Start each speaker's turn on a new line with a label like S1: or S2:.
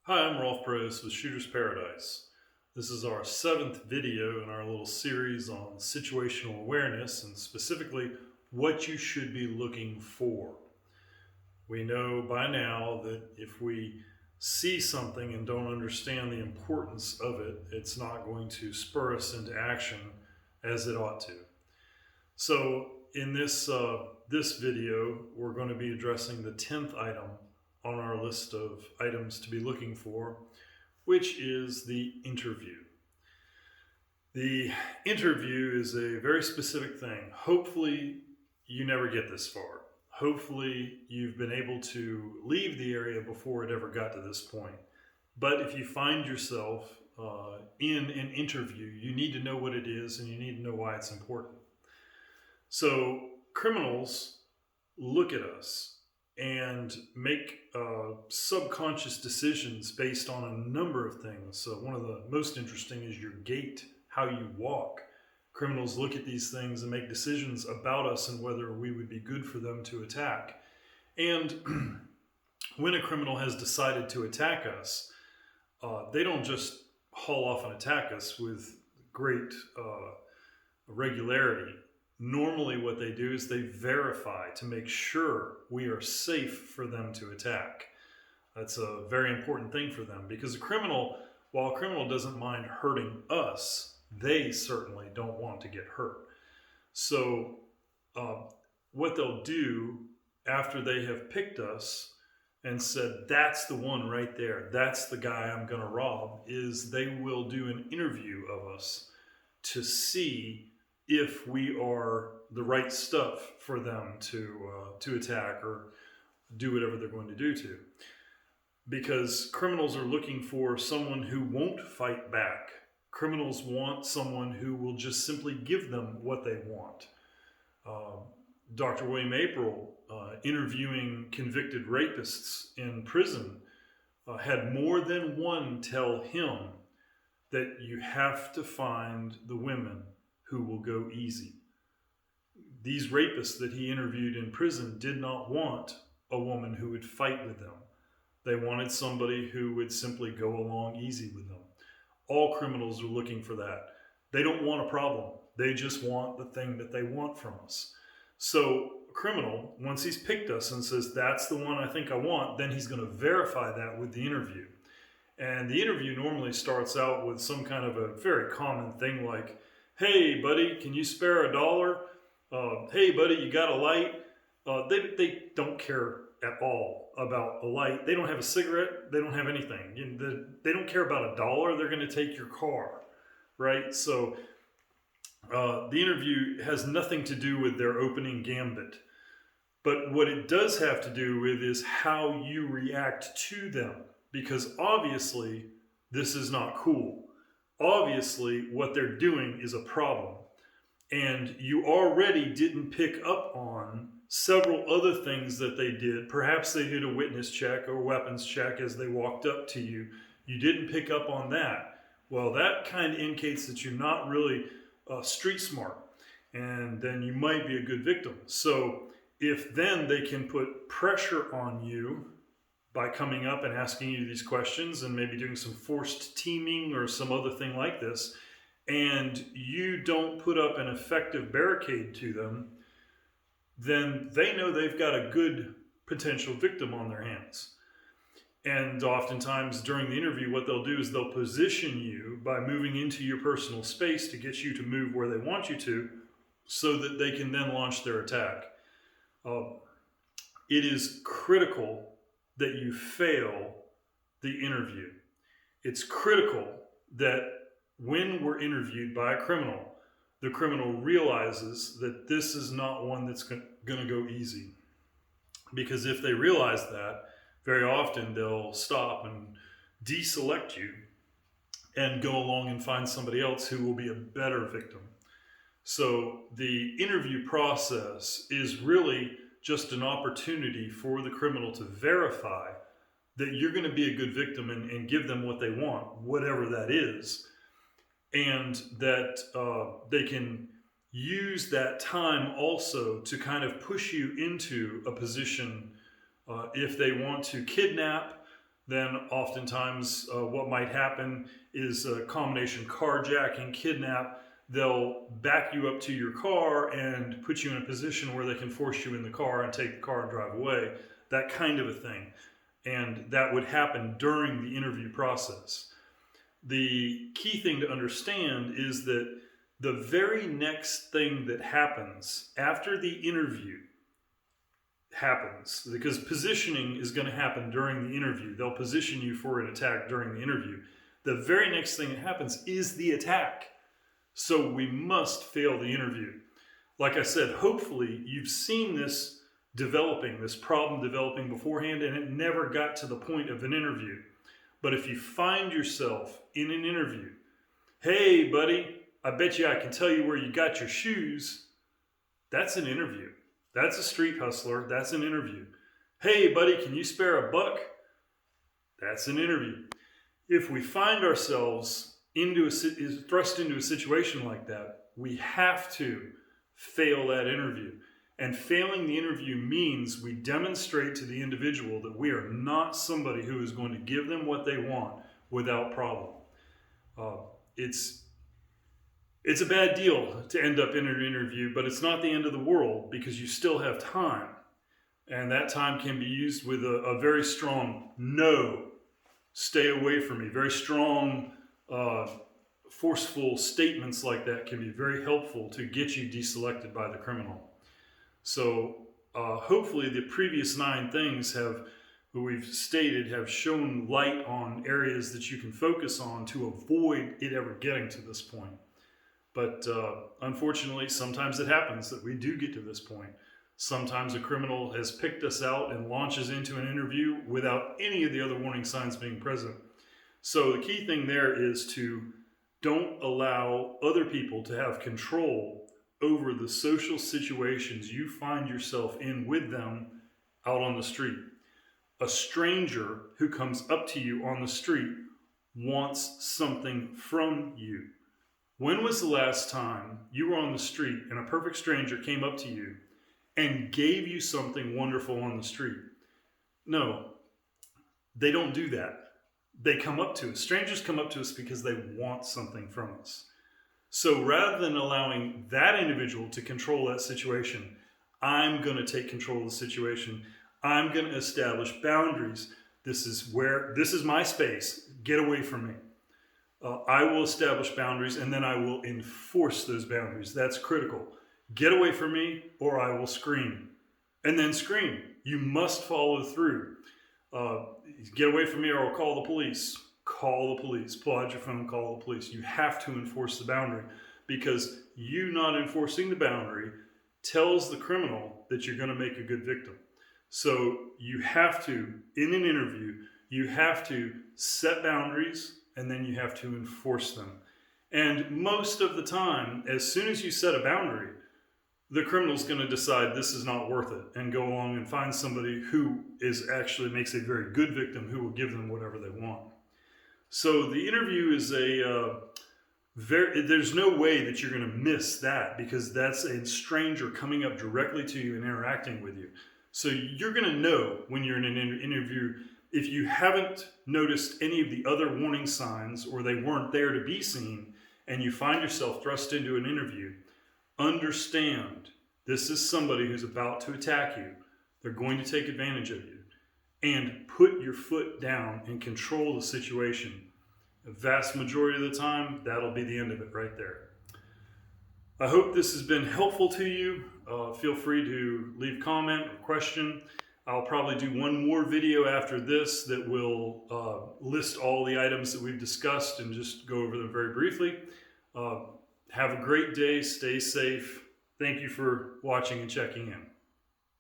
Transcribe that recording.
S1: Hi, I'm Rolf Prose with Shooter's Paradise. This is our seventh video in our little series on situational awareness and specifically what you should be looking for. We know by now that if we see something and don't understand the importance of it, it's not going to spur us into action as it ought to. So in this video, we're going to be addressing the 10th item on our list of items to be looking for, which is the interview. The interview is a very specific thing. Hopefully, you never get this far. Hopefully, you've been able to leave the area before it ever got to this point. But if you find yourself in an interview, you need to know what it is and you need to know why it's important. So, criminals look at us and make subconscious decisions based on a number of things. So one of the most interesting is your gait, how you walk. Criminals look at these things and make decisions about us and whether we would be good for them to attack. And when a criminal has decided to attack us, they don't just haul off and attack us with great regularity. Normally what they do is they verify to make sure we are safe for them to attack. That's a very important thing for them because while a criminal doesn't mind hurting us, they certainly don't want to get hurt. So what they'll do after they have picked us and said, that's the one right there, that's the guy I'm going to rob, is they will do an interview of us to see if we are the right stuff for them to attack or do whatever they're going to do to. Because criminals are looking for someone who won't fight back. Criminals want someone who will just simply give them what they want. Dr. William April, interviewing convicted rapists in prison, had more than one tell him that you have to find the women who will go easy. These rapists that he interviewed in prison did not want a woman who would fight with them. They wanted somebody who would simply go along easy with them. All criminals are looking for that. They don't want a problem. They just want the thing that they want from us. So a criminal, once he's picked us and says, that's the one I think I want, then he's going to verify that with the interview. And the interview normally starts out with some kind of a very common thing like, hey, buddy, can you spare $1? Hey, buddy, you got a light? They don't care at all about a light. They don't have a cigarette. They don't have anything. They don't care about $1. They're going to take your car, right? So the interview has nothing to do with their opening gambit. But what it does have to do with is how you react to them. Because obviously, this is not cool. Obviously, what they're doing is a problem. And you already didn't pick up on several other things that they did. Perhaps they did a witness check or weapons check as they walked up to you. You didn't pick up on that. Well, that kind of indicates that you're not really street smart. And then you might be a good victim. So if then they can put pressure on you by coming up and asking you these questions and maybe doing some forced teaming or some other thing like this, and you don't put up an effective barricade to them, then they know they've got a good potential victim on their hands. And oftentimes during the interview, what they'll do is they'll position you by moving into your personal space to get you to move where they want you to so that they can then launch their attack. It is critical that you fail the interview. It's critical that when we're interviewed by a criminal, the criminal realizes that this is not one that's going to go easy. Because if they realize that, very often they'll stop and deselect you and go along and find somebody else who will be a better victim. So the interview process is really just an opportunity for the criminal to verify that you're going to be a good victim and give them what they want, whatever that is, and that they can use that time also to kind of push you into a position if they want to kidnap, then oftentimes what might happen is a combination carjacking, kidnap. They'll back you up to your car and put you in a position where they can force you in the car and take the car and drive away, that kind of a thing. And that would happen during the interview process. The key thing to understand is that the very next thing that happens after the interview happens, because positioning is going to happen during the interview. They'll position you for an attack during the interview. The very next thing that happens is the attack. So we must fail the interview. Like I said, hopefully you've seen this problem developing beforehand, and it never got to the point of an interview. But if you find yourself in an interview, hey buddy, I bet you I can tell you where you got your shoes, that's an interview. That's a street hustler. That's an interview. Hey buddy, can you spare a buck? That's an interview. If we find ourselves thrust into a situation like that, we have to fail that interview. And failing the interview means we demonstrate to the individual that we are not somebody who is going to give them what they want without problem. It's a bad deal to end up in an interview, but it's not the end of the world because you still have time. And that time can be used with a very strong no, stay away from me. Very strong, forceful statements like that can be very helpful to get you deselected by the criminal. So hopefully the previous 9 things we've stated have shown light on areas that you can focus on to avoid it ever getting to this point. But unfortunately, sometimes it happens that we do get to this point. Sometimes a criminal has picked us out and launches into an interview without any of the other warning signs being present. So the key thing there is to don't allow other people to have control over the social situations you find yourself in with them out on the street. A stranger who comes up to you on the street wants something from you. When was the last time you were on the street and a perfect stranger came up to you and gave you something wonderful on the street? No, they don't do that. They come up to us. Strangers come up to us because they want something from us. So rather than allowing that individual to control that situation, I'm going to take control of the situation. I'm going to establish boundaries. This is my space. Get away from me. I will establish boundaries, and then I will enforce those boundaries. That's critical. Get away from me, or I will scream. And then scream. You must follow through. Get away from me, or I'll call the police. Call the police. Pull out your phone, call the police. You have to enforce the boundary, because you not enforcing the boundary tells the criminal that you're going to make a good victim. So you have to, in an interview, you have to set boundaries, and then you have to enforce them. And most of the time, as soon as you set a boundary, the criminal's going to decide this is not worth it and go along and find somebody who actually makes a very good victim who will give them whatever they want. So the interview is there's no way that you're going to miss that, because that's a stranger coming up directly to you and interacting with you. So you're going to know when you're in an interview. If you haven't noticed any of the other warning signs, or they weren't there to be seen, and you find yourself thrust into an interview, understand this is somebody who's about to attack you. They're going to take advantage of you. And put your foot down and control the situation. The vast majority of the time, that'll be the end of it right there. I hope this has been helpful to you. Feel free to leave a comment or question. I'll probably do one more video after this that will list all the items that we've discussed and just go over them very briefly. Have a great day. Stay safe. Thank you for watching and checking in.